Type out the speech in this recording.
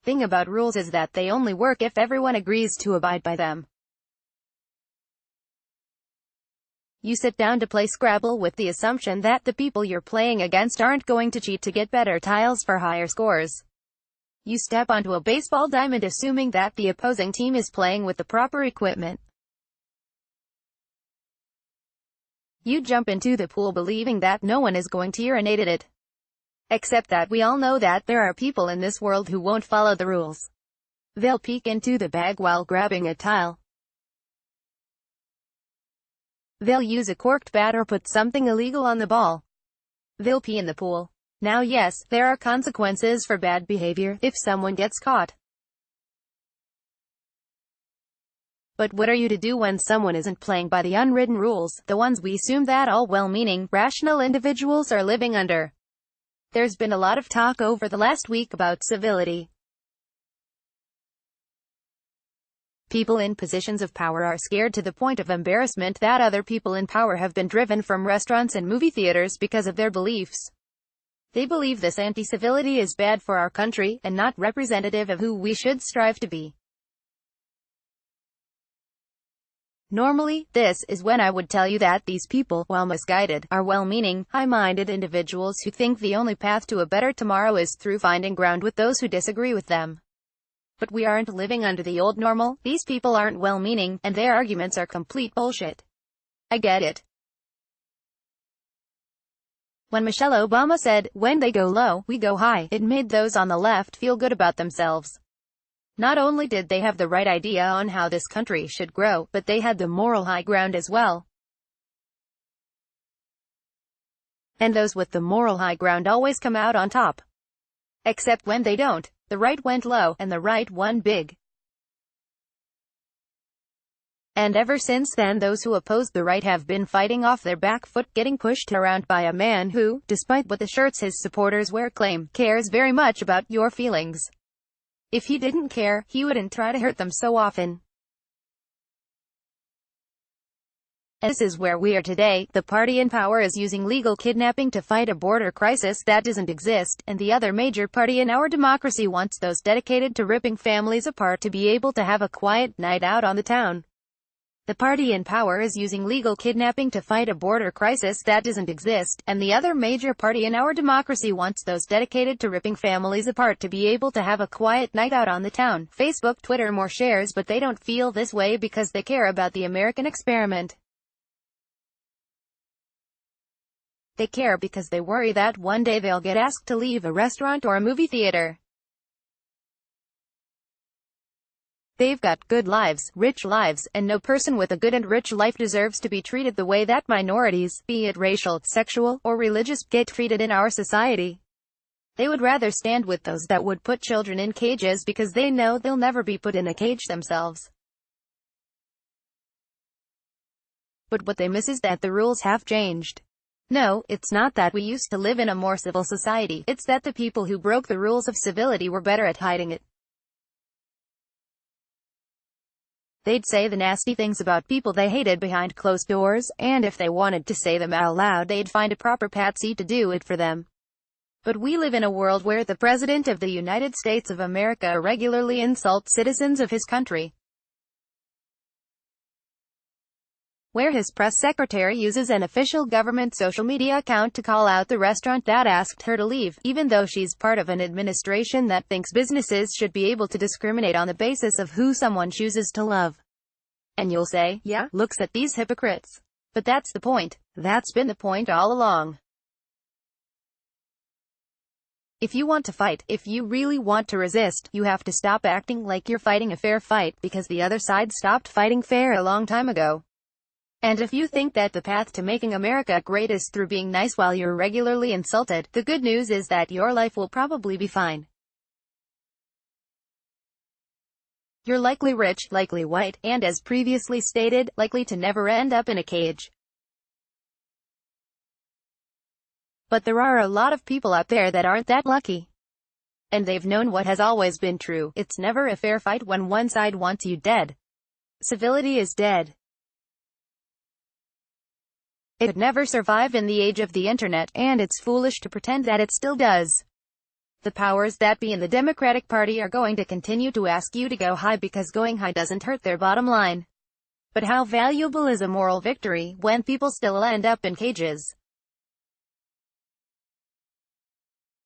Thing about rules is that they only work if everyone agrees to abide by them. You sit down to play Scrabble with the assumption that the people you're playing against aren't going to cheat to get better tiles for higher scores. You step onto a baseball diamond assuming that the opposing team is playing with the proper equipment. You jump into the pool believing that no one is going to urinate in it. Except that we all know that there are people in this world who won't follow the rules. They'll peek into the bag while grabbing a tile. They'll use a corked bat or put something illegal on the ball. They'll pee in the pool. Now yes, there are consequences for bad behavior if someone gets caught. But what are you to do when someone isn't playing by the unwritten rules, the ones we assume that all well-meaning, rational individuals are living under? There's been a lot of talk over the last week about civility. People in positions of power are scared to the point of embarrassment that other people in power have been driven from restaurants and movie theaters because of their beliefs. They believe this anti-civility is bad for our country, and not representative of who we should strive to be. Normally, this is when I would tell you that these people, while misguided, are well-meaning, high-minded individuals who think the only path to a better tomorrow is through finding ground with those who disagree with them. But we aren't living under the old normal. These people aren't well-meaning, and their arguments are complete bullshit. I get it. When Michelle Obama said, "When they go low, we go high," it made those on the left feel good about themselves. Not only did they have the right idea on how this country should grow, but they had the moral high ground as well. And those with the moral high ground always come out on top. Except when they don't. The right went low, and the right won big. And ever since then those who opposed the right have been fighting off their back foot, getting pushed around by a man who, despite what the shirts his supporters wear claim, cares very much about your feelings. If he didn't care, he wouldn't try to hurt them so often. And this is where we are today. The party in power is using legal kidnapping to fight a border crisis that doesn't exist, and the other major party in our democracy wants those dedicated to ripping families apart to be able to have a quiet night out on the town. The party in power is using legal kidnapping to fight a border crisis that doesn't exist, and the other major party in our democracy wants those dedicated to ripping families apart to be able to have a quiet night out on the town. Facebook, Twitter, more shares, but they don't feel this way because they care about the American experiment. They care because they worry that one day they'll get asked to leave a restaurant or a movie theater. They've got good lives, rich lives, and no person with a good and rich life deserves to be treated the way that minorities, be it racial, sexual, or religious, get treated in our society. They would rather stand with those that would put children in cages because they know they'll never be put in a cage themselves. But what they miss is that the rules have changed. No, it's not that we used to live in a more civil society, it's that the people who broke the rules of civility were better at hiding it. They'd say the nasty things about people they hated behind closed doors, and if they wanted to say them out loud they'd find a proper patsy to do it for them. But we live in a world where the President of the United States of America regularly insults citizens of his country. Where his press secretary uses an official government social media account to call out the restaurant that asked her to leave, even though she's part of an administration that thinks businesses should be able to discriminate on the basis of who someone chooses to love. And you'll say, yeah, looks at these hypocrites. But that's the point. That's been the point all along. If you want to fight, if you really want to resist, you have to stop acting like you're fighting a fair fight, because the other side stopped fighting fair a long time ago. And if you think that the path to making America great is through being nice while you're regularly insulted, the good news is that your life will probably be fine. You're likely rich, likely white, and as previously stated, likely to never end up in a cage. But there are a lot of people out there that aren't that lucky. And they've known what has always been true. It's never a fair fight when one side wants you dead. Civility is dead. It could never survive in the age of the internet, and it's foolish to pretend that it still does. The powers that be in the Democratic Party are going to continue to ask you to go high because going high doesn't hurt their bottom line. But how valuable is a moral victory when people still end up in cages?